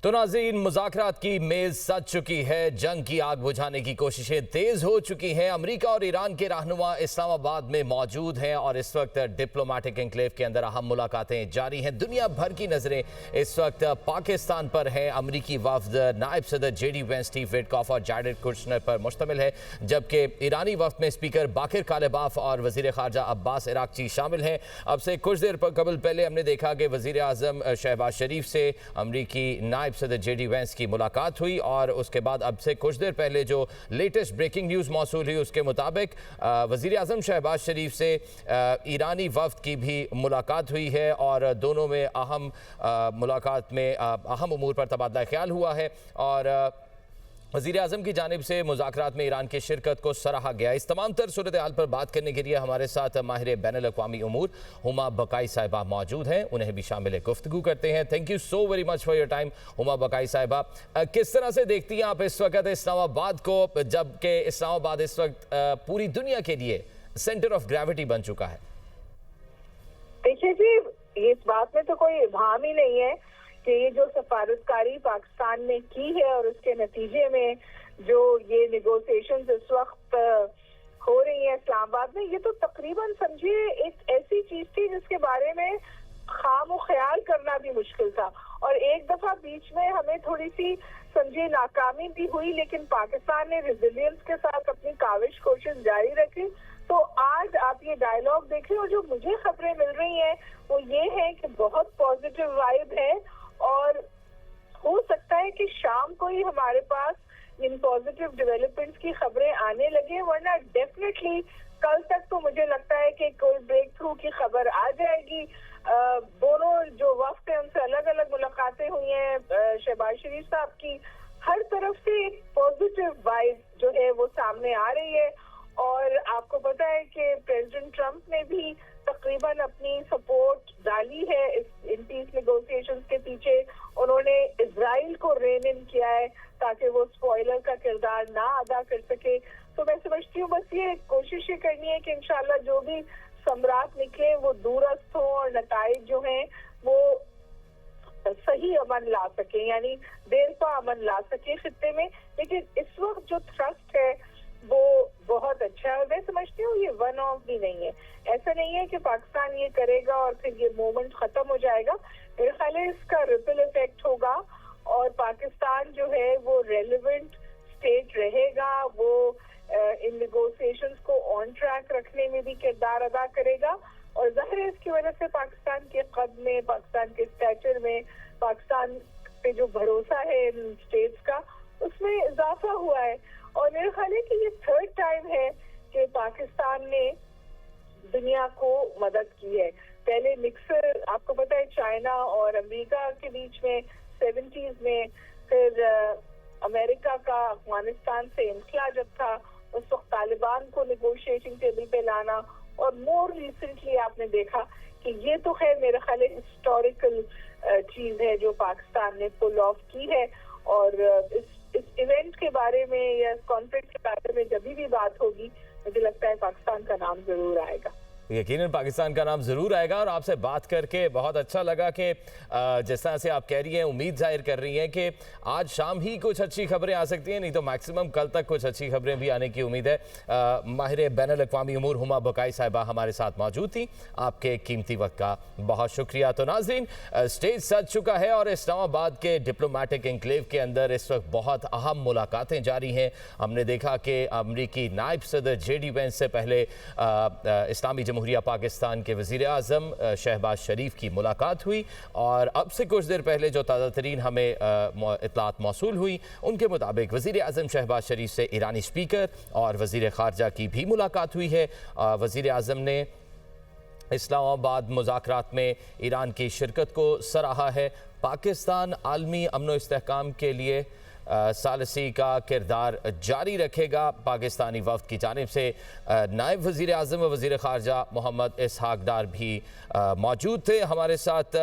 तो नाज़रीन, मुज़ाकरात की मेज़ सज चुकी है। जंग की आग बुझाने की कोशिशें तेज़ हो चुकी हैं। अमेरिका और ईरान के रहनुमा इस्लामाबाद में मौजूद हैं और इस वक्त डिप्लोमेटिक एनक्लेव के अंदर अहम मुलाकातें जारी हैं। दुनिया भर की नज़रें इस वक्त पाकिस्तान पर हैं। अमरीकी वफ्द नायब सदर जेडी वेंस, स्टीव विटकॉफ और जैरेड कुशनर पर मुश्तमिल है, जबकि ईरानी वफ्द में स्पीकर बाकिर कालिबाफ और वज़ीर ख़ारजा अब्बास इराक़ची शामिल हैं। अब से कुछ देर कबल पहले हमने देखा कि वज़ीर आज़म शहबाज शरीफ से अमरीकी नायब सदर जेडी वेंस की मुलाकात हुई और उसके बाद अब से कुछ देर पहले जो लेटेस्ट ब्रेकिंग न्यूज़ मौसूल हुई उसके मुताबिक वज़ीर आज़म शहबाज शरीफ से ईरानी वफ्द की भी मुलाकात हुई है और दोनों में अहम मुलाकात में अहम उमूर पर तबादला ख्याल हुआ है और वज़ीर आज़म की जानिब से मुज़ाकरात में ईरान की शिरकत को सराहा गया। इस तमाम तर सूरत हाल पर बात करने के लिए हमारे साथ माहिर बैनुल अक़वामी उमूर हुमा बकाई साहिबा मौजूद हैं, उन्हें भी शामिल गुफ्तगू करते हैं। Thank you so very much for your time Huma Baqai साहिबा। किस तरह से देखती हैं आप इस वक्त इस्लामाबाद को, जबकि इस्लामाबाद इस वक्त पूरी दुनिया के लिए सेंटर ऑफ ग्रेविटी बन चुका है? देखिए जी, इस बात में तो कोई इबाम ही नहीं है कि ये जो सफारतकारी पाकिस्तान ने की है और उसके नतीजे में जो ये नेगोशिएशंस इस वक्त हो रही है इस्लामाबाद में, ये तो तकरीबन समझिए एक ऐसी चीज थी जिसके बारे में खामो ख्याल करना भी मुश्किल था। और एक दफा बीच में हमें थोड़ी सी समझिए नाकामी भी हुई, लेकिन पाकिस्तान ने रेजिलियंस के साथ अपनी काविश कोशिश जारी रखी। तो आज आप ये डायलॉग देखें और जो मुझे खबरें मिल रही हैं वो ये है कि बहुत पॉजिटिव वाइब है और हो सकता है कि शाम को ही हमारे पास इन पॉजिटिव डेवलपमेंट्स की खबरें आने लगे, वरना डेफिनेटली कल तक तो मुझे लगता है कि कोई ब्रेक थ्रू की खबर आ जाएगी। दोनों जो वक्त है उनसे अलग अलग मुलाकातें हुई हैं शहबाज शरीफ साहब की, हर तरफ से एक पॉजिटिव वाइब जो है वो सामने आ रही है। और आपको पता है कि प्रेसिडेंट ट्रंप ने भी तकरीबन अपनी सपोर्ट डाली है इन पीस नेगोशिएशंस के पीछे। उन्होंने इजराइल को रेन इन किया है ताकि वो स्पॉइलर का किरदार ना अदा कर सके। तो मैं समझती हूँ बस ये कोशिश ये करनी है कि इंशाल्लाह जो भी सम्राट निकले वो दूरस्थ हो और नताइज जो हैं वो सही अमन ला सके, यानी देर पा अमन ला सके खित्ते में। लेकिन इस वक्त जो थ्रस्ट है वो बहुत अच्छा है और मैं समझती हूँ ये वन ऑफ भी नहीं है। ऐसा नहीं है कि पाकिस्तान ये करेगा और फिर ये मूवमेंट खत्म हो जाएगा। मेरे ख्याल है इसका रिपल इफेक्ट होगा और पाकिस्तान जो है वो रेलेवेंट स्टेट रहेगा, वो इन नेगोशिएशंस को ऑन ट्रैक रखने में भी किरदार अदा करेगा। और जाहिर है इसकी वजह से पाकिस्तान के कद में, पाकिस्तान के स्टैचर में, पाकिस्तान पे जो भरोसा है इन स्टेट्स का उसमें इजाफा हुआ है। और मेरे ख्याल है कि ये थर्ड टाइम है कि पाकिस्तान ने दुनिया को मदद की है। पहले मिक्सर, आपको पता है चाइना और अमेरिका के बीच में 70s में, फिर अमेरिका का अफगानिस्तान से इंखला जब था उस वक्त तालिबान को नेगोशिएटिंग टेबल पे लाना, और मोर रिसेंटली आपने देखा कि ये तो खैर मेरे ख्याल है हिस्टोरिकल चीज है जो पाकिस्तान ने पुल ऑफ की है। और इस इवेंट के बारे में या इस कॉन्फ्रेंस के बारे में जब भी बात होगी मुझे लगता है पाकिस्तान का नाम जरूर आएगा। यकीनन पाकिस्तान का नाम ज़रूर आएगा। और आपसे बात करके बहुत अच्छा लगा कि जिस तरह से आप कह रही हैं, उम्मीद जाहिर कर रही हैं कि आज शाम ही कुछ अच्छी खबरें आ सकती हैं, नहीं तो मैक्सिमम कल तक कुछ अच्छी खबरें भी आने की उम्मीद है। माहिर बैनुल अक़वामी उमूर हुमा बकाई साहिबा हमारे साथ मौजूद थी। आपके कीमती वक्त का बहुत शुक्रिया। तो नाज़रीन, स्टेज सज चुका है और इस्लामाबाद के डिप्लोमेटिक एनक्लेव के अंदर इस वक्त बहुत अहम मुलाकातें जारी हैं। हमने देखा कि अमरीकी नायब सदर जेडी वेंस से पहले इस्लामी जमहूरिया पाकिस्तान के वज़ीर आज़म शहबाज शरीफ की मुलाकात हुई और अब से कुछ देर पहले जो ताज़ा तरीन हमें इत्तलात मौसूल हुई उनके मुताबिक वज़ीर आज़म शहबाज शरीफ से ईरानी स्पीकर और वज़ीर ख़ारजा की भी मुलाकात हुई है। वज़ीर आज़म ने इस्लामाबाद मुज़ाकरात में ईरान की शिरकत को सराहा है। पाकिस्तान आलमी अमन व इस्तेहकाम के लिए सालसी का किरदार जारी रखेगा। पाकिस्तानी वफ्द की जानिब से नायब वज़ीर आज़म व वज़ीर ख़ारजा मोहम्मद इसहाक डार भी मौजूद थे। हमारे साथ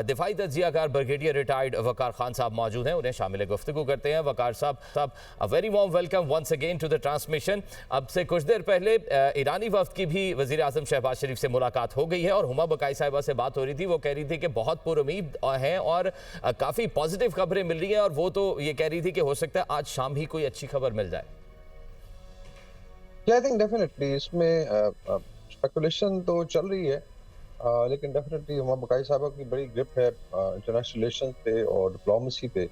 दिफाई तज्ज़ियाकार ब्रिगेडियर रिटायर्ड वकार खान साहब मौजूद हैं, उन्हें शामिल गुफ्तगू करते हैं। वकार साहब, a very warm welcome once again to the transmission. अब से कुछ देर पहले ईरानी वफ्द की भी वज़ीर आज़म शहबाज शरीफ से मुलाकात हो गई है और हुमा बकाई साहिबा से बात हो रही थी। वो कह रही थी कि बहुत पुरुमीद हैं और काफ़ी पॉजिटिव खबरें मिल रही हैं, और वो तो ये कह रही थी कि हो सकता है आज शाम ही कोई अच्छी खबर मिल जाए। आई थिंक डेफिनेटली इसमें स्पेकुलेशन तो चल रही है, लेकिन डेफिनेटली हुमा बकाई साहबा की बड़ी ग्रिप है इंटरनेशनल रिलेशंस पे और डिप्लोमेसी पे,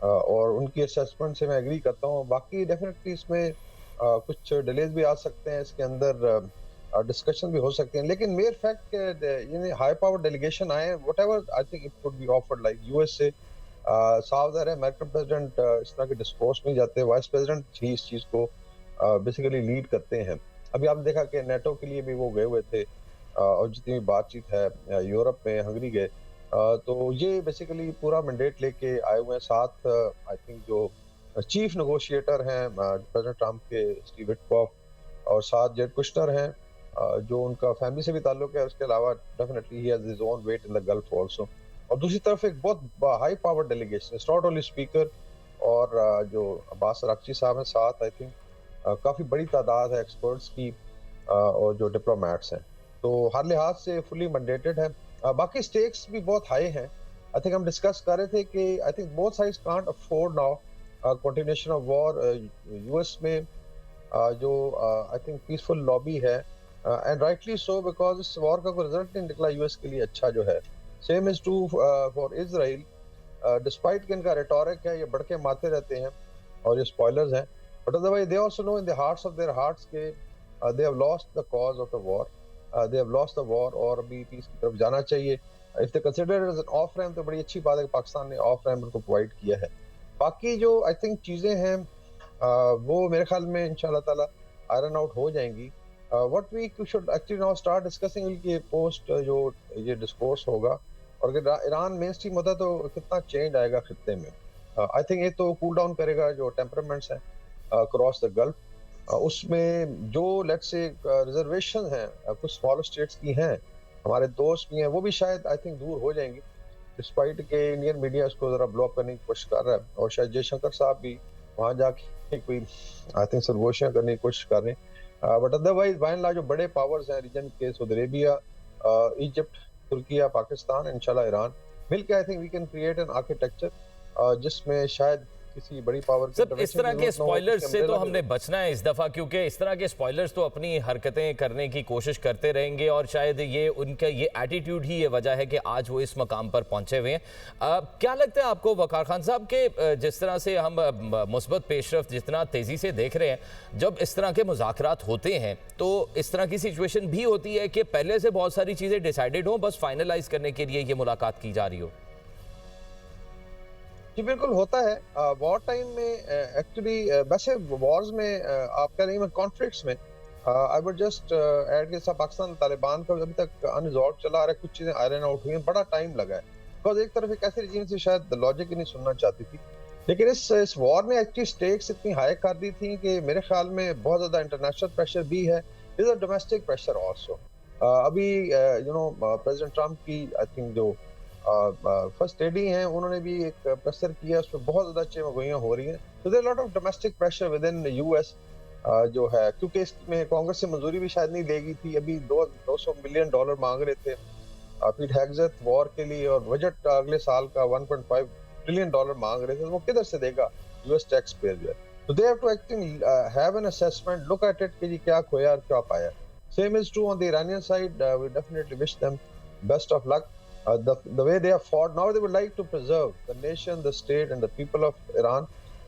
और उनकी असेसमेंट से मैं एग्री करता हूँ। बाकी डेफिनेटली इसमें कुछ डिलेज भी आ सकते हैं, इसके अंदर डिस्कशन भी हो सकते हैं, लेकिन मेयर फैक्ट यानी हाई पावर डेलीगेशन आए, whatever I think it could be offered like US से साफ है। अमेरिकन प्रेसिडेंट इस तरह के डिस्कोर्स में जाते, वाइस प्रेसिडेंट ही इस चीज़ को बेसिकली लीड करते हैं। अभी आपने देखा कि नेटो के लिए भी वो गए हुए थे, और जितनी भी बातचीत है यूरोप में हंगरी गए, तो ये बेसिकली पूरा मैंडेट लेके आए हुए हैं। साथ आई थिंक जो चीफ नेगोशिएटर हैं प्रेसिडेंट ट्रम्प के स्टीव विटकॉफ, और साथ जेड कुशनर हैं जो उनका फैमिली से भी ताल्लुक है। उसके अलावा definitely he has his own wait in the gulf also. और दूसरी तरफ एक बहुत high power delegation, it's not only speaker और जो अब्बास अरागची साहब हैं, साथ आई थिंक काफ़ी बड़ी तादाद है एक्सपर्ट्स की और जो डिप्लोमेट्स हैं, तो हर लिहाज से फुली मैंडेटेड है। बाकी स्टेक्स भी बहुत हाई हैं। आई थिंक हम डिस्कस कर रहे थे कि I think both sides can't afford now continuation of war. US में जो आई थिंक पीसफुल लॉबी है, एंड राइटली सो, बिकॉज इस वॉर का कोई रिजल्ट नहीं निकला यूएस के लिए अच्छा जो है। Same is true for Israel, despite कि इनका रेटोरिक है, ये बढ़ के मारते रहते हैं और ये स्पॉयलर्स हैं, but otherwise they also know in the hearts of their hearts के they have lost the cause of the war, they have lost the war, और अभी पीस की तरफ जाना चाहिए। if they consider it as an off ramp तो बड़ी अच्छी बात है कि पाकिस्तान ने ऑफ रैम्प उनको प्रोवाइड किया है। बाकी जो आई थिंक चीज़ें हैं वो मेरे ख्याल में इंशाल्लाह ताला आयरन आउट हो जाएंगी। What we should actually now start discussing कि पोस्ट जो ये डिस्कोर्स होगा, और अगर ईरान मेन स्ट्रीम होता तो कितना चेंज आएगा खित्ते में। आई थिंक ये तो कूल डाउन करेगा जो टेम्परामेंट्स हैं अक्रॉस द गल्फ, उसमें जो लेट्स से रिजर्वेशन हैं कुछ स्मॉलर स्टेट्स की हैं, हमारे दोस्त भी हैं, वो भी शायद आई थिंक दूर हो जाएंगी, डिस्पाइट के इंडियन मीडिया उसको ज़रा ब्लॉक करने की कोशिश कर रहा है, और शायद जयशंकर साहब भी वहाँ जाके कोई आई थिंक सरगोशियाँ करने की कोशिश कर रहे हैं। But otherwise by and large जो बड़े पावर्स हैं रीजन के, Saudi Arabia, Egypt, Turkiye, Pakistan, इंशाल्लाह ईरान, मिलकर I think we can create an architecture जिसमें शायद किसी बड़ी पावर सर इस तरह के स्पॉयलर्स से तो हमने बचना है इस दफा, क्योंकि इस तरह के स्पॉयलर्स तो अपनी हरकतें करने की कोशिश करते रहेंगे, और शायद ये उनका ये एटीट्यूड ही ये वजह है कि आज वो इस मकाम पर पहुंचे हुए हैं। क्या लगता है आपको वकार खान साहब के जिस तरह से हम मुस्बत पेशरफ्त जितना तेजी से देख रहे हैं, जब इस तरह के मुज़ाकरात होते हैं तो इस तरह की सिचुएशन भी होती है कि पहले से बहुत सारी चीज़ें डिसाइडेड हों, बस फाइनलाइज करने के लिए ये मुलाकात की जा रही हो? जी बिल्कुल होता है। वॉर टाइम में एक्चुअली वैसे वॉर्स में आप कह रही हैं कॉन्फ्लिक्ट्स में, आई वुड जस्ट ऐड कि सब पाकिस्तान तालिबान का अभी तक अनरिजॉल्व चला आ रहा है, कुछ चीज़ें आयरन आउट हुई हैं, बड़ा टाइम लगा है, बिकॉज एक तरफ एक ऐसे रजीम से शायद लॉजिक ही नहीं सुनना चाहती थी, लेकिन इस वॉर ने एक्चुअली स्टेक्स इतनी हाई कर दी थी कि मेरे ख्याल में बहुत ज़्यादा इंटरनेशनल प्रेशर भी है, is a domestic pressure also. अभी यू नो प्रेसिडेंट ट्रम्प की आई थिंक जो फर्स्ट लेडी हैं, उन्होंने भी एक प्रेशर किया, उसमें बहुत ज़्यादा चमगोइयाँ हो रही हैं, तो there lot of domestic pressure within US जो है, क्योंकि इसमें कांग्रेस से मंजूरी भी शायद नहीं देगी थी। अभी $200 मिलियन मांग रहे थे पीट हेग्सेथ वॉर के लिए, और बजट अगले साल का $1.5 ट्रिलियन मांग रहे थे, तो वो किधर से देगा यूएस टैक्स पेयर जो है। तो they have to acting have an assessment, look at it कि जी क्या खोया और क्या पाया। Same is true on the Iranian side, we definitely wish them best of luck. The way they have fought, now they would like to preserve the nation, the state and the people of Iran,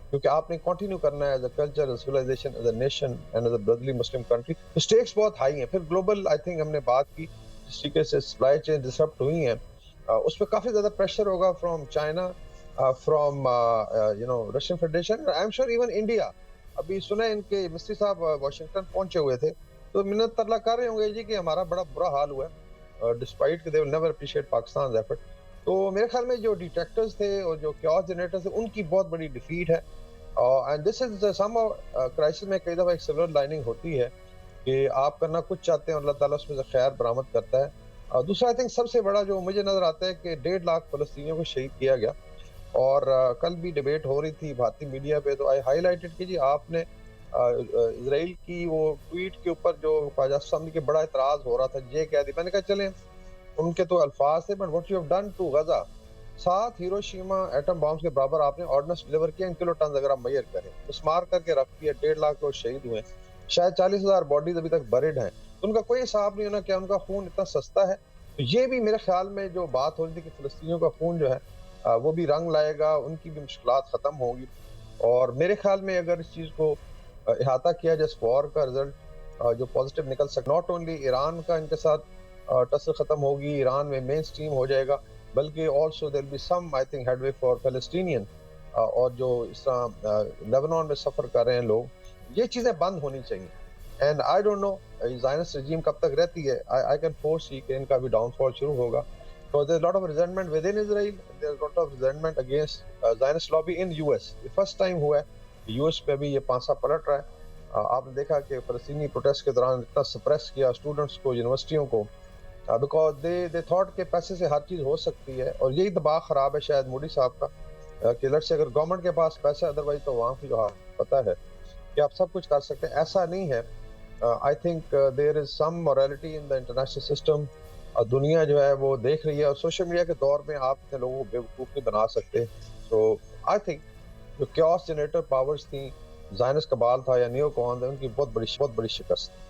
क्योंकि आपने continue करना है as a culture, as a civilization, as a nation and as a brotherly Muslim country। तो stakes बहुत high हैं। फिर global I think हमने बात की जिस तरीके से सप्लाई चेन डिसरप्ट हुई हैं, उस पर काफ़ी ज़्यादा प्रेशर होगा from China, from you know Russian federation, I am sure even India. अभी सुना है इनके मिस्त्री साहब वाशिंगटन पहुंचे हुए थे, तो मिन्नत तरला कर रहे होंगे जी कि हमारा बड़ा बुरा हाल हुआ है, डिस्पाइट कि they will never appreciate Pakistan effort. तो मेरे ख्याल में जो डिटेक्टर्स थे और जो क्योस जनरेटर्स थे उनकी बहुत बड़ी डिफीट है। And this is some crisis में कई दफ़ा एक सिल्वर लाइनिंग होती है कि आप करना कुछ चाहते हैं और अल्लाह ताला उसमें से खैर बरामद करता है। दूसरा आई थिंक सबसे बड़ा जो मुझे नज़र आता है कि 1.5 लाख फ़लस्तीनियों को शहीद किया गया। और कल भी डिबेट हो रही थी भारतीय मीडिया पे, तो आई हाईलाइटेड कि जी आपने इजराइल की वो ट्वीट के ऊपर जो ख्वाजा साहब के बड़ा एतराज़ हो रहा था, ये कह दी। मैंने कहा चलें उनके तो अल्फाज थे, but what you have done to Gaza, 7 Hiroshima atom bombs के बराबर आपने ऑर्डिनेंस डिलीवर किया इन किलो टन अगर आप मेजर करें, मिसमार करके रख दिया। 1.5 लाख लोग शहीद हुए, शायद 40,000 बॉडीज अभी तक बरिड हैं। तो उनका कोई हिसाब नहीं होना क्या उनका खून इतना सस्ता है। तो ये भी मेरे ख्याल में जो बात हो रही थी कि फ़लस्तीनियों का खून जो है वो भी रंग लाएगा, उनकी भी मुश्किलात ख़त्म होगी। और मेरे ख्याल में अगर इस चीज़ को इहाता किया जाए, वॉर का रिजल्ट जो पॉजिटिव निकल सके, नॉट ओनली ईरान का इनके साथ टसल ख़त्म होगी, ईरान में मेन स्ट्रीम हो जाएगा, बल्कि also there be some I think headway for Palestinian. और जो इस तरह लेबनान में सफ़र कर रहे हैं लोग, ये चीज़ें बंद होनी चाहिए। And I don't know Zionist regime कब तक रहती है। आई कैन फोरसी कि इनका भी डाउनफॉल शुरू होगा। So there's a lot of resentment within Israel. There's a lot of resentment against Zionist lobby in US. ये फर्स्ट टाइम हुआ है यूएस पे भी ये पांसा पलट रहा है। आपने देखा कि फ़लस्तीनी प्रोटेस्ट के दौरान इतना सप्रेस किया स्टूडेंट्स को, यूनिवर्सिटियों को, बिकॉज दे थॉट के पैसे से हर चीज़ हो सकती है। और यही दबाव ख़राब है शायद मोदी साहब का कि लट से अगर गवर्नमेंट के पास पैसा है, अदरवाइज तो वहाँ की जो पता है कि आप सब कुछ कर सकते हैं, ऐसा नहीं है। I think there is some morality in the international system. और दुनिया जो है वो देख रही है, और सोशल मीडिया के दौर में आप इतने लोगों को बेवकूफ़ नहीं बना सकते। सो आई थिंक जो क्योस जनरेटर पावर्स थी, ज़ायनिस्ट कबाल था या नियो कॉन था, उनकी बहुत बड़ी शिकस्त थी।